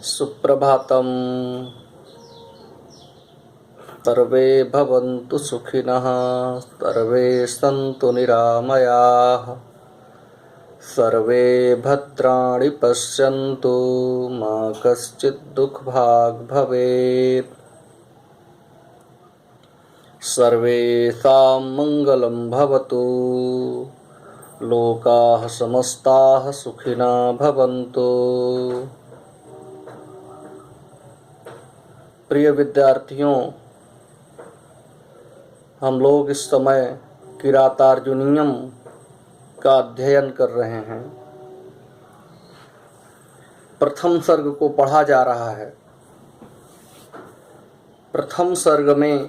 सुप्रभातम्। सर्वे भवन्तु सुखिनः, सर्वे सन्तु निरामयाः, सर्वे भद्राणि पश्यन्तु, मा कश्चित् दुःखभाग् भवेत्। सर्वेषां मङ्गलं भवतु, लोकाः समस्ताः सुखिनः भवन्तु। प्रिय विद्यार्थियों, हम लोग इस समय किरातार्जुनीयम का अध्ययन कर रहे हैं। प्रथम सर्ग को पढ़ा जा रहा है। प्रथम सर्ग में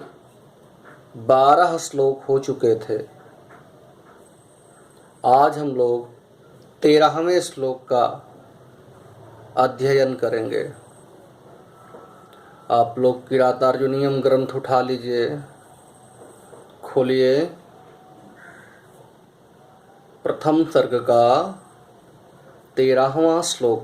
12 श्लोक हो चुके थे। आज हम लोग 13वें श्लोक का अध्ययन करेंगे। आप लोग किरातार्जुनीयम ग्रंथ उठा लीजिए, खोलिए। प्रथम सर्ग का 13वां श्लोक।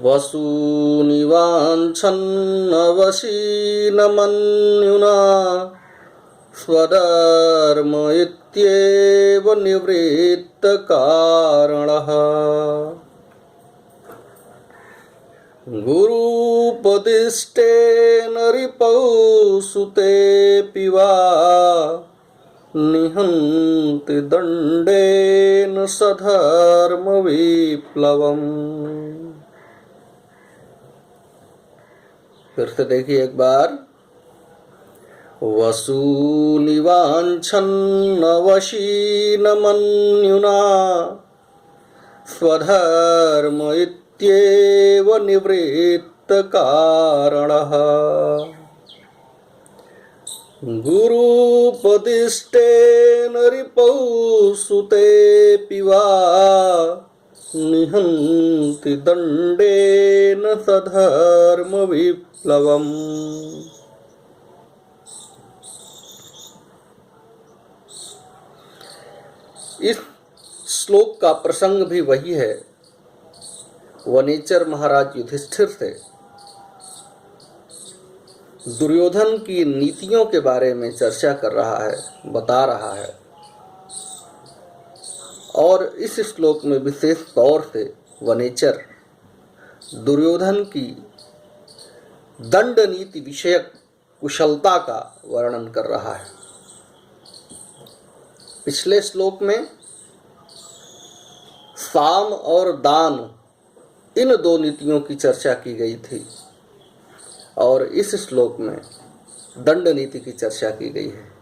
वसूनिवाञ्छन्नवशीनमन्युना स्वधर्म इत्येव निवृत्तकारणः गुरूपदिष्टेन रिपौसुतेऽपि वा निहन्ति दण्डेन सधर्मविप्लवम्। फिर से देखिए एक बार। वसूनिवाञ्छन्नवशीनमन्युना स्वधर्म इत्येव निवृत्तकारणः गुरूपदिष्टेन रिपौसुतेऽपि वा निहन्ति दण्डेन सधर्मविप्लवम्। इस श्लोक का प्रसंग भी वही है। वनेचर महाराज युधिष्ठिर से दुर्योधन की नीतियों के बारे में चर्चा कर रहा है, बता रहा है। और इस श्लोक में विशेष तौर से वनेचर दुर्योधन की दंड नीति विषयक कुशलता का वर्णन कर रहा है। पिछले श्लोक में साम और दान, इन दो नीतियों की चर्चा की गई थी और इस श्लोक में दंड नीति की चर्चा की गई है।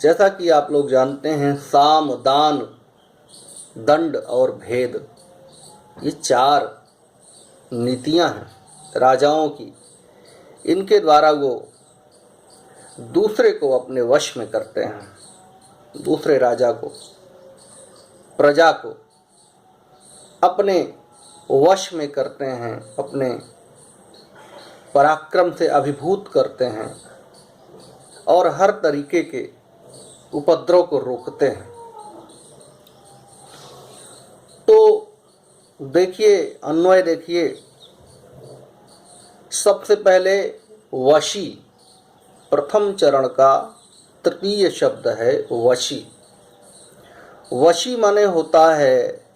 जैसा कि आप लोग जानते हैं, साम, दान, दंड और भेद, ये 4 नीतियां हैं राजाओं की। इनके द्वारा वो दूसरे को अपने वश में करते हैं, दूसरे राजा को, प्रजा को अपने वश में करते हैं, अपने पराक्रम से अभिभूत करते हैं और हर तरीके के उपद्रव को रोकते हैं। तो देखिए, अन्वय देखिए। सबसे पहले वशी, प्रथम चरण का तृतीय शब्द है वशी। वशी माने होता है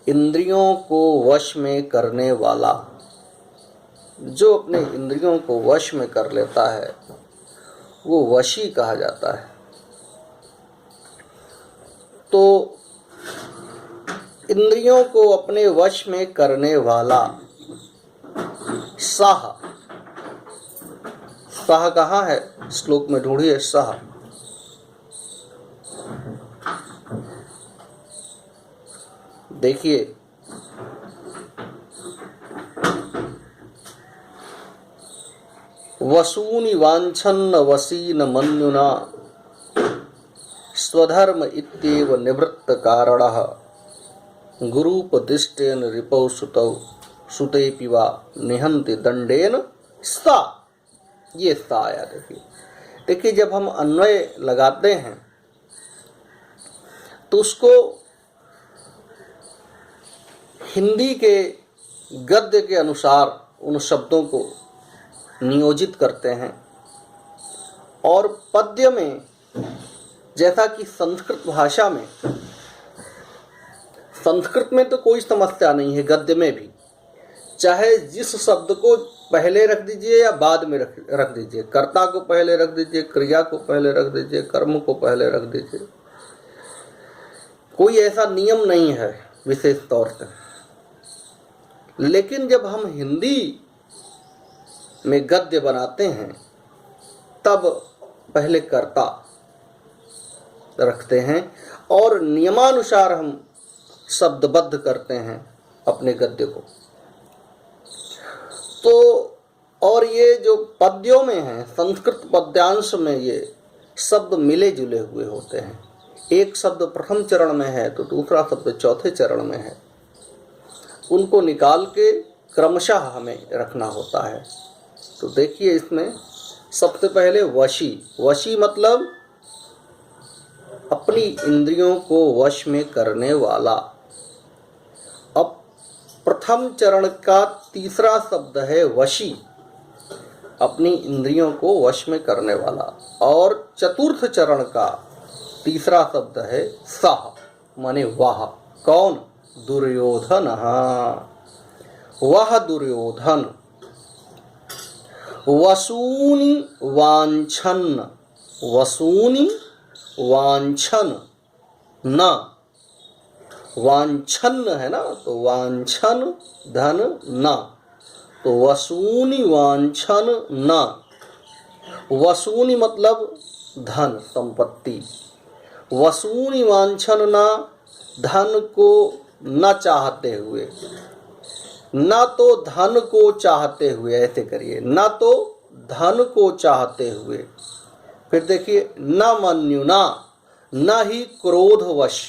इंद्रियों को वश में करने वाला। जो अपने इंद्रियों को वश में कर लेता है वो वशी कहा जाता है। तो इंद्रियों को अपने वश में करने वाला सह। सह कहाँ है? श्लोक में ढूंढिए सह। देखिए, वसूनि वांछन्न वसीन मन्युना स्वधर्म इत्येव निवृत्त कारणः गुरूपदिष्टेन रिपौ सुतौ सुतेऽपि वा निहन्ति दंडेन सा। ये सा आया। देखिए, जब हम अन्वय लगाते हैं तो उसको हिंदी के गद्य के अनुसार उन शब्दों को नियोजित करते हैं और पद्य में, जैसा कि संस्कृत में तो कोई समस्या नहीं है, गद्य में भी चाहे जिस शब्द को पहले रख दीजिए या बाद में रख दीजिए, कर्ता को पहले रख दीजिए, क्रिया को पहले रख दीजिए, कर्म को पहले रख दीजिए, कोई ऐसा नियम नहीं है विशेष तौर से। लेकिन जब हम हिंदी में गद्य बनाते हैं तब पहले कर्ता रखते हैं और नियमानुसार हम शब्दबद्ध करते हैं अपने गद्य को। तो और ये जो पद्यों में है, संस्कृत पद्यांश में ये शब्द मिले जुले हुए होते हैं। एक शब्द प्रथम चरण में है तो दूसरा शब्द चौथे चरण में है, उनको निकाल के क्रमशः हमें रखना होता है। तो देखिए इसमें सबसे पहले वशी। वशी मतलब अपनी इंद्रियों को वश में करने वाला। अब प्रथम चरण का तीसरा शब्द है वशी, अपनी इंद्रियों को वश में करने वाला। और चतुर्थ चरण का तीसरा शब्द है सह, माने वाह। कौन? दुर्योधन। वह दुर्योधन वसूनि वांछन, वसूनि वांछन न, वांछन है ना, तो वांछन धन न, तो वसूनि वांछन न। वसूनि मतलब धन संपत्ति, वसूनि वांछन न, धन को न चाहते हुए, न तो धन को चाहते हुए, ऐसे करिए, न तो धन को चाहते हुए। फिर देखिए न मन्युना, न ही क्रोधवश,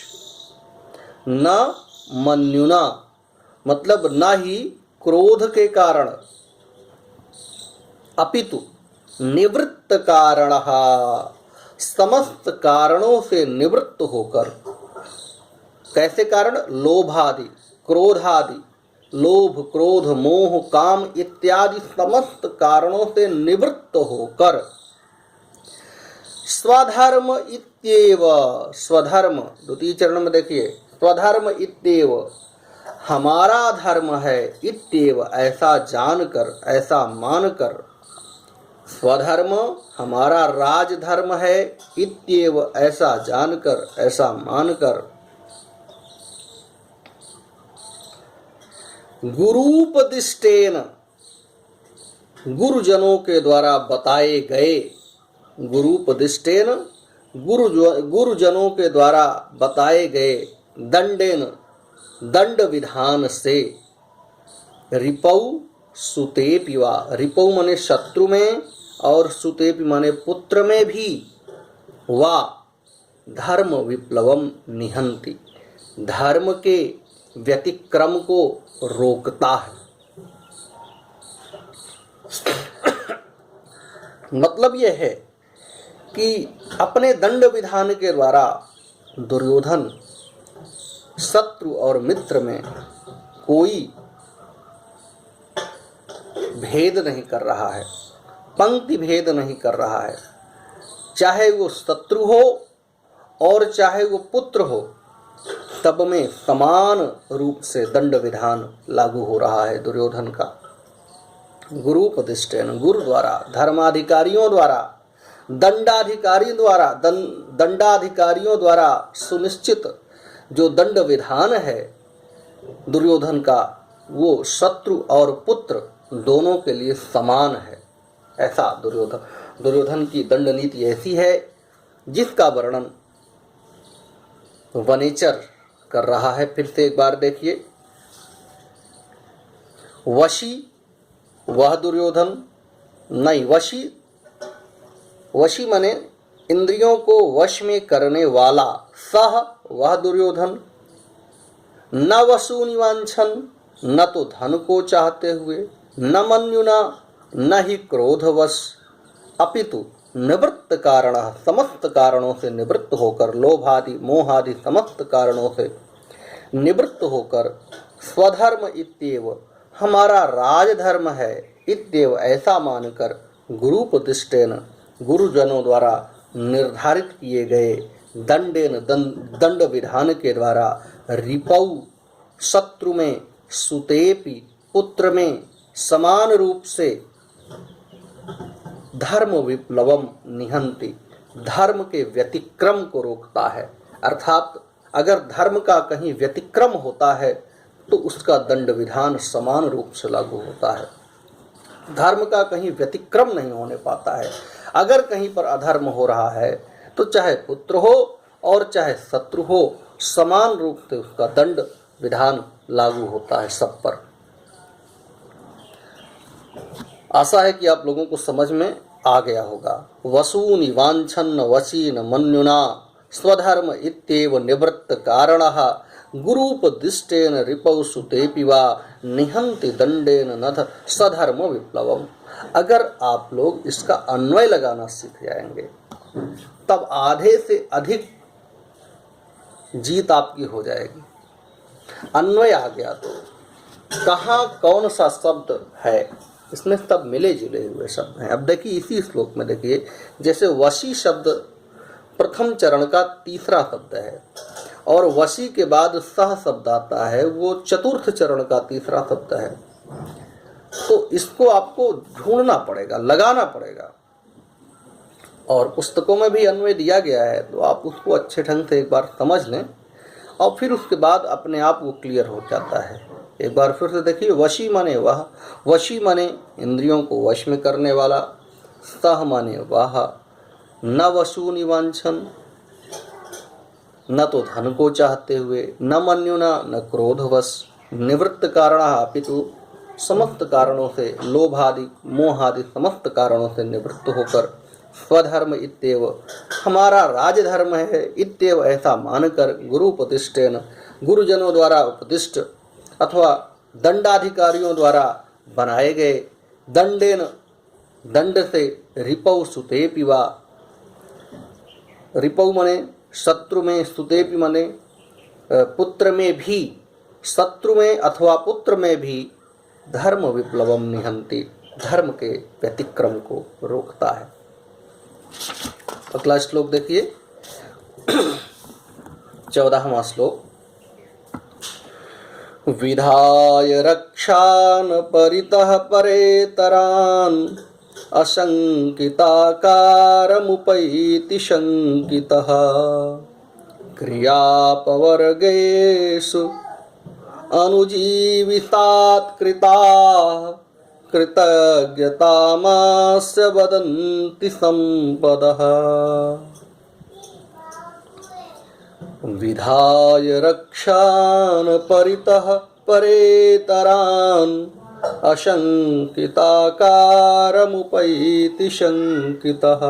न मन्युना मतलब न ही क्रोध के कारण, अपितु निवृत्त कारणः, समस्त कारणों से निवृत्त होकर। कैसे कारण? लोभादि, क्रोधादि, लोभ, क्रोध, मोह, काम इत्यादि समस्त कारणों से निवृत्त होकर। स्वधर्म इत्येव, स्वधर्म द्वितीय चरण में देखिए, स्वधर्म इत्येव हमारा धर्म है, इत्येव ऐसा जानकर, ऐसा मानकर। स्वधर्म हमारा राजधर्म है, इत्येव ऐसा जानकर, ऐसा मानकर। गुरूपदिष्टेन, गुरुजनों के द्वारा बताए गए, गुरूपदिष्टेन गुरुजनों के द्वारा बताए गए, दंडेन दंड विधान से, रिपौ सुतेपि वा, रिपौ माने शत्रु में और सुतेपि माने पुत्र में भी, वा धर्म विप्लवम निहंति, धर्म के व्यतिक्रम को रोकता है। मतलब यह है कि अपने दंड विधान के द्वारा दुर्योधन शत्रु और मित्र में कोई भेद नहीं कर रहा है, पंक्ति भेद नहीं कर रहा है। चाहे वो शत्रु हो और चाहे वो पुत्र हो, तब में समान रूप से दंड विधान लागू हो रहा है दुर्योधन का। गुरूपदिष्टेन, गुरु द्वारा, धर्माधिकारियों द्वारा, दंडाधिकारियों द्वारा सुनिश्चित जो दंड विधान है दुर्योधन का, वो शत्रु और पुत्र दोनों के लिए समान है। ऐसा दुर्योधन की दंड नीति ऐसी है जिसका वर्णन वनेचर कर रहा है। फिर से एक बार देखिए, वशी वह दुर्योधन, नहीं वशी माने इंद्रियों को वश में करने वाला, सह वह दुर्योधन, न वसूनि वांछन, न तो धन को चाहते हुए, न मन्युना, न ही क्रोधवश, अपितु निवृत्त कारण, समस्त कारणों से निवृत्त होकर, लोभादि मोहादि समस्त कारणों से निवृत्त होकर, स्वधर्म इत्येव, हमारा राजधर्म है, इत्येव ऐसा मानकर, गुरुपदिष्टेन, गुरुजनों द्वारा निर्धारित किए गए, दंडेन दंड विधान के द्वारा, रिपौ शत्रु में, सुतेपि पुत्र में, समान रूप से, धर्म विप्लवम निहंति, धर्म के व्यतिक्रम को रोकता है। अर्थात अगर धर्म का कहीं व्यतिक्रम होता है तो उसका दंड विधान समान रूप से लागू होता है। धर्म का कहीं व्यतिक्रम नहीं होने पाता है। अगर कहीं पर अधर्म हो रहा है तो चाहे पुत्र हो और चाहे शत्रु हो, समान रूप से उसका दंड विधान लागू होता है सब पर। आशा है कि आप लोगों को समझ में आ गया होगा। वसूनि वांछन्न वशीन मन्युना स्वधर्म इत्येव निवृत्त कारणः गुरूपदिष्टेन रिपौ सुतेपि वा निहंति दंडेन नथ सधर्म विप्लवम। अगर आप लोग इसका अन्वय लगाना सीख जाएंगे तब आधे से अधिक जीत आपकी हो जाएगी। अन्वय आ गया तो कहाँ कौन सा शब्द है, इसमें सब मिले जुले हुए शब्द हैं। अब देखिए इसी श्लोक में देखिए, जैसे वशी शब्द प्रथम चरण का तीसरा शब्द है और वशी के बाद सह शब्द आता है, वो चतुर्थ चरण का तीसरा शब्द है। तो इसको आपको ढूंढना पड़ेगा, लगाना पड़ेगा। और पुस्तकों में भी अन्वय दिया गया है, तो आप उसको अच्छे ढंग से एक बार समझ लें और फिर उसके बाद अपने आप वो क्लियर हो जाता है। एक बार फिर से देखिए, वशी माने वह, वशी माने इंद्रियों को वश में करने वाला, सह माने वह, न वशूनि वांछन, न तो धन को चाहते हुए, न मन्युना, न क्रोधवश, निवृत्त कारण अपितु समस्त कारणों से, लोभादि मोहादि समस्त कारणों से निवृत्त होकर, स्वधर्म इत्येव, हमारा राजधर्म है, इत्येव ऐसा मानकर, गुरुपदिष्टेन, गुरुजनों द्वारा उपदिष्ट अथवा दंडाधिकारियों द्वारा बनाए गए, दंडेन दंड से, रिपौ सुतेपि वा, रिपौ मने शत्रु में, सुतेपि मने पुत्र में भी, शत्रु में अथवा पुत्र में भी, धर्म विप्लवम निहंति, धर्म के व्यतिक्रम को रोकता है। अगला श्लोक देखिए 14वां श्लोक। विधाय रक्षान परितः परेतरान अशंकिताकारमुपैति शंकितः क्रियापवर्गेषु अनुजीवितात् कृताः कृतज्ञतामास्य वदन्ति संपदः। विधाय रक्षान परितः परेतरान अशंकिताकारमुपैति शंकितः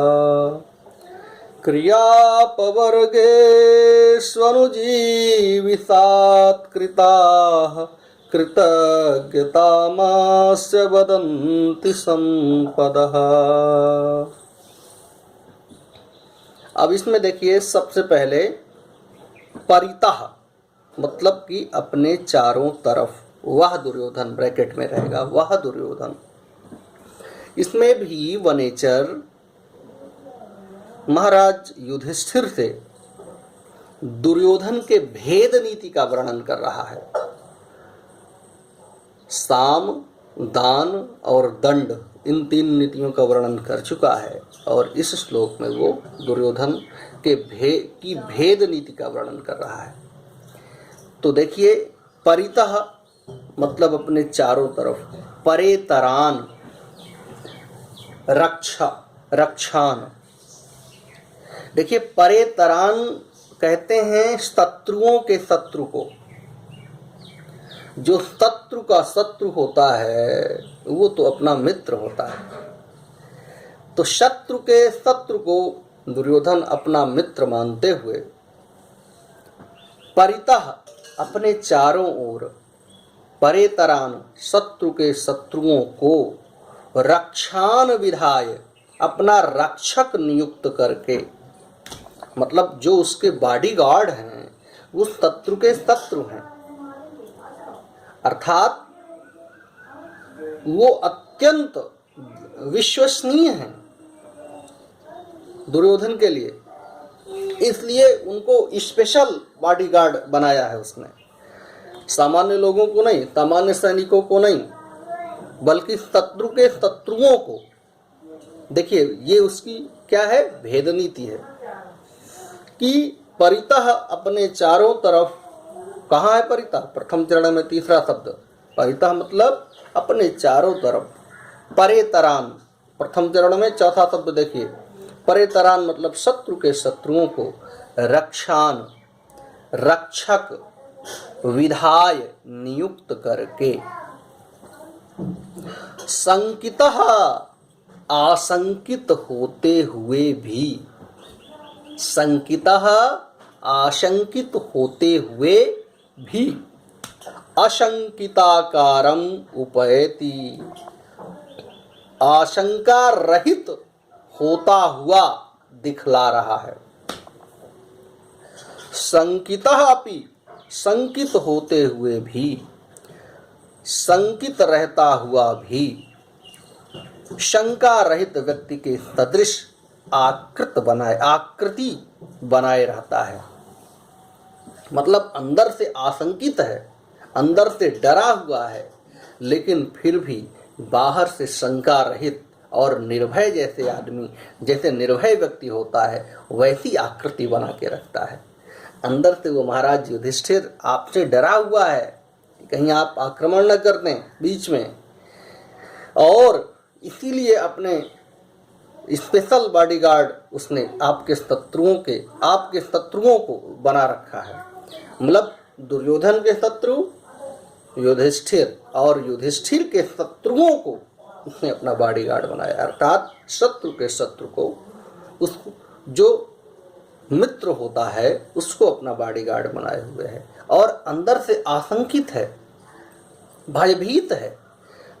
क्रियापवर्गेष्वनुजीवितात् कृताः कृतज्ञतामास्य वदन्ति संपदः। अब इसमें देखिए, सबसे पहले परितः मतलब कि अपने चारों तरफ, वह दुर्योधन ब्रैकेट में रहेगा, वह दुर्योधन। इसमें भी वनेचर महाराज युधिष्ठिर से दुर्योधन के भेद नीति का वर्णन कर रहा है। साम, दान और दंड, इन तीन नीतियों का वर्णन कर चुका है और इस श्लोक में वो दुर्योधन के भेद नीति का वर्णन कर रहा है। तो देखिए, परितः मतलब अपने चारों तरफ, परेतरान रक्षान। देखिए, परेतरान कहते हैं शत्रुओं के शत्रु को। जो शत्रु का शत्रु होता है वो तो अपना मित्र होता है। तो शत्रु के शत्रु को दुर्योधन अपना मित्र मानते हुए परितः अपने चारों ओर, परेतरान शत्रु के शत्रुओं को, रक्षान विधाय अपना रक्षक नियुक्त करके, मतलब जो उसके बॉडीगार्ड हैं वो शत्रु के शत्रु हैं, अर्थात वो अत्यंत विश्वसनीय हैं दुर्योधन के लिए, इसलिए उनको स्पेशल बॉडीगार्ड बनाया है उसने। सामान्य लोगों को नहीं, सामान्य सैनिकों को नहीं, बल्कि शत्रु के शत्रुओं को। देखिए ये उसकी क्या है, भेद नीति है कि परितः अपने चारों तरफ, कहाँ है परितः, प्रथम चरण में तीसरा शब्द परितः मतलब अपने चारों तरफ, परेतरान प्रथम चरण में चौथा शब्द देखिए, परेतरान मतलब शत्रु के शत्रुओं को रक्षान रक्षक विधाय नियुक्त करके, संकितः आशंकित होते हुए भी, संकितः आशंकित होते हुए भी, आशंकिताकारम उपैति, आशंका रहित होता हुआ दिखला रहा है। संकितः अपि संकित होते हुए भी, संकित रहता हुआ भी, शंका रहित व्यक्ति के सदृश आकृति बनाए रहता है। मतलब अंदर से आशंकित है, अंदर से डरा हुआ है, लेकिन फिर भी बाहर से शंका रहित और निर्भय जैसे आदमी, जैसे निर्भय व्यक्ति होता है वैसी आकृति बना के रखता है। अंदर से वो महाराज युधिष्ठिर आपसे डरा हुआ है कि कहीं आप आक्रमण न कर दें बीच में, और इसीलिए अपने स्पेशल बॉडीगार्ड उसने आपके शत्रुओं को बना रखा है। मतलब दुर्योधन के शत्रु युधिष्ठिर और युधिष्ठिर के शत्रुओं को उसने अपना बॉडीगार्ड बनाया, अर्थात शत्रु के शत्रु को, उसको जो मित्र होता है उसको अपना बॉडीगार्ड बनाए हुए है, और अंदर से आशंकित है, भयभीत है,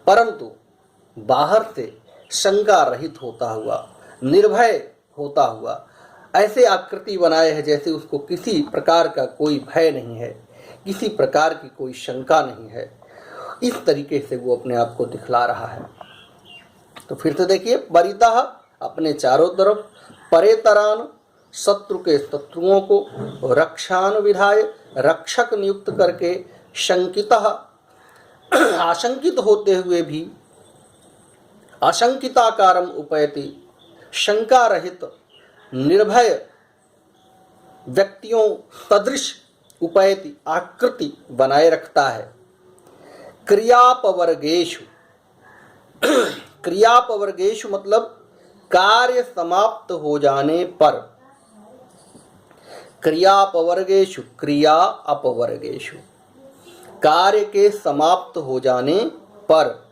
परंतु बाहर से शंका रहित होता हुआ, निर्भय होता हुआ, ऐसे आकृति बनाए है जैसे उसको किसी प्रकार का कोई भय नहीं है, किसी प्रकार की कोई शंका नहीं है। इस तरीके से वो अपने आप को दिखला रहा है। तो फिर से देखिए, परितः अपने चारों तरफ, परेतरान शत्रु के शत्रुओं को, रक्षान विधाय रक्षक नियुक्त करके, शंकितः आशंकित होते हुए भी, आशंकिताकारम उपैति शंका रहित निर्भय व्यक्तियों सदृश उपैति आकृति बनाए रखता है। क्रियापवर्गेषु क्रियापवर्गेषु मतलब कार्य समाप्त हो जाने पर, क्रियापवर्गेषु क्रिया अपवर्गेषु कार्य के समाप्त हो जाने पर,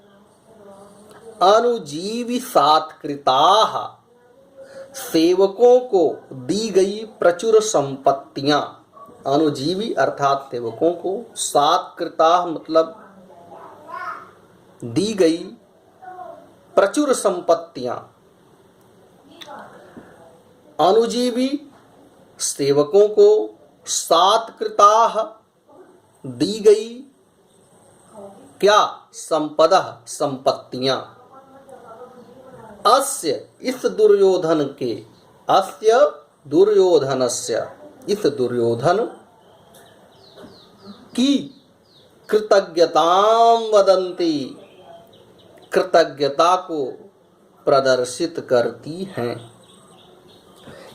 अनुजीवी सात्कृताः सेवकों को दी गई प्रचुर संपत्तियां, अनुजीवी अर्थात सेवकों को, सात्कृताः मतलब दी गई प्रचुर संपत्तियां, अनुजीवी सेवकों को सात्कृताः दी गई क्या, संपदा संपत्तियां, अस्य इस दुर्योधन के, अस्य दुर्योधनस्य इस दुर्योधन की कृतज्ञतां वदन्ति, कृतज्ञता को प्रदर्शित करती हैं।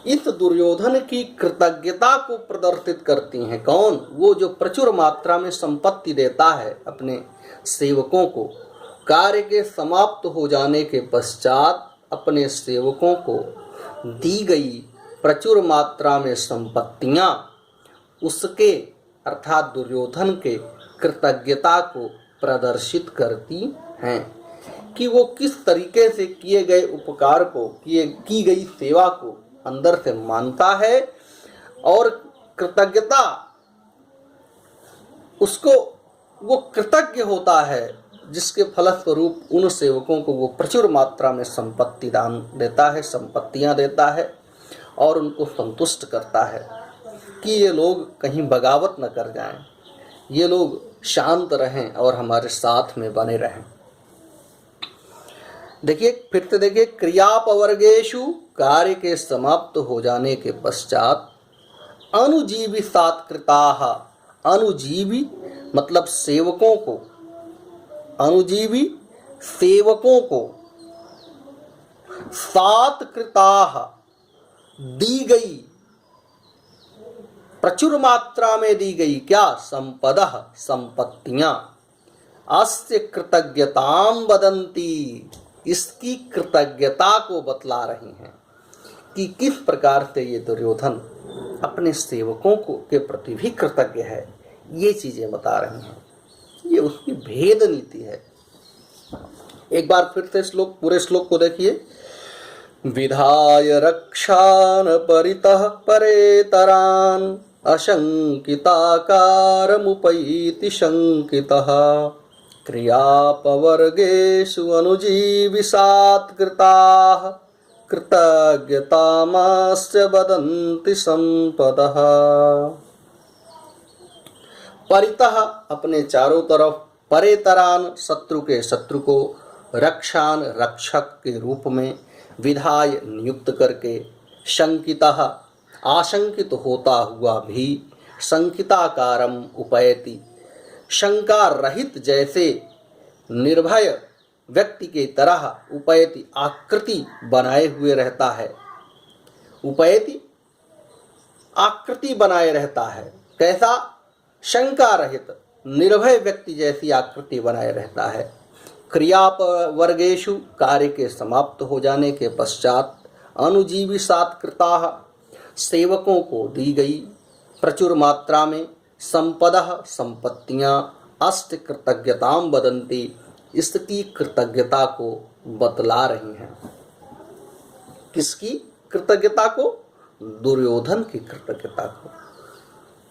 इस दुर्योधन की कृतज्ञता को प्रदर्शित करती हैं कौन, वो जो प्रचुर मात्रा में संपत्ति देता है अपने सेवकों को, कार्य के समाप्त हो जाने के पश्चात अपने सेवकों को दी गई प्रचुर मात्रा में संपत्तियां उसके अर्थात दुर्योधन के कृतज्ञता को प्रदर्शित करती हैं कि वो किस तरीके से किए गए उपकार को, की गई सेवा को अंदर से मानता है, और कृतज्ञता उसको, वो कृतज्ञ होता है जिसके फलस्वरूप उन सेवकों को वो प्रचुर मात्रा में संपत्ति दान देता है, संपत्तियां देता है और उनको संतुष्ट करता है कि ये लोग कहीं बगावत न कर जाएं, ये लोग शांत रहें और हमारे साथ में बने रहें। देखिए फिर से देखिए, क्रियापवर्गेषु कार्य के समाप्त हो जाने के पश्चात अनुजीवी सात्कृताः, अनुजीवी मतलब सेवकों को, अनुजीवी सेवकों को सात्कृताः दी गई, प्रचुर मात्रा में दी गई क्या, संपदः संपत्तियां, अस्य कृतज्ञतां वदन्ति, इसकी कृतज्ञता को बतला रही हैं कि किस प्रकार से ये दुर्योधन अपने सेवकों को के प्रति भी कृतज्ञ है। ये चीजें बता रही हैं, ये उसकी भेद नीति है। एक बार फिर से श्लोक, पूरे श्लोक को देखिए। विधाय रक्षान परितः परेतरान अशंकिताकारमुपैति शंकितः क्रियापवर्गेषु अनुजीविसात्कृताः कृतज्ञतामास्य वदन्ति संपदः। परितः अपने चारों तरफ, परेतरान शत्रु के शत्रु को, रक्षान रक्षक के रूप में, विधाय नियुक्त करके, शंकितः आशंकित होता हुआ भी, शंकिताकारम उपैति शंका रहित जैसे निर्भय व्यक्ति के तरह, उपैति आकृति बनाए हुए रहता है, उपैति आकृति बनाए रहता है। कैसा, शंका रहित निर्भय व्यक्ति जैसी आकृति बनाए रहता है। क्रियापवर्गेषु कार्य के समाप्त हो जाने के पश्चात अनुजीवी सात्कृताः सेवकों को दी गई प्रचुर मात्रा में संपदः संपत्तियां, अष्ट कृतज्ञतां वदन्ति इसकी कृतज्ञता को बतला रही हैं। किसकी कृतज्ञता को, दुर्योधन की कृतज्ञता को।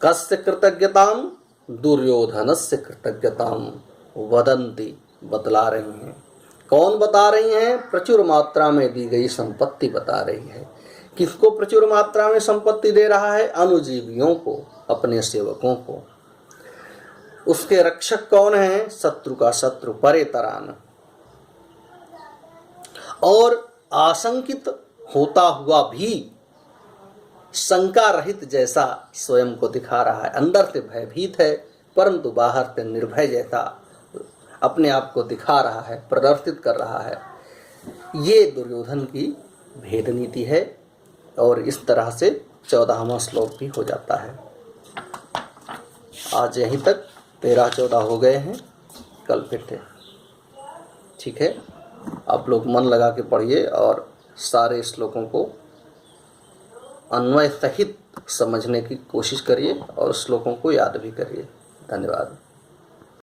कस्य कृतज्ञतां, दुर्योधनस्य कृतज्ञतां वदन्ति बतला रही हैं। कौन बता रही हैं, प्रचुर मात्रा में दी गई संपत्ति बता रही है। किसको प्रचुर मात्रा में संपत्ति दे रहा है, अनुजीवियों को, अपने सेवकों को। उसके रक्षक कौन है, शत्रु का शत्रु परेतरान। और आशंकित होता हुआ भी शंका रहित जैसा स्वयं को दिखा रहा है। अंदर से भयभीत है परंतु बाहर से निर्भय जैसा अपने आप को दिखा रहा है, प्रदर्शित कर रहा है। ये दुर्योधन की भेद नीति है। और इस तरह से 14वां श्लोक भी हो जाता है। आज यहीं तक 13-14 हो गए हैं, कल फिर थे। ठीक है, आप लोग मन लगा के पढ़िए और सारे श्लोकों को अन्वय सहित समझने की कोशिश करिए और श्लोकों को याद भी करिए। धन्यवाद।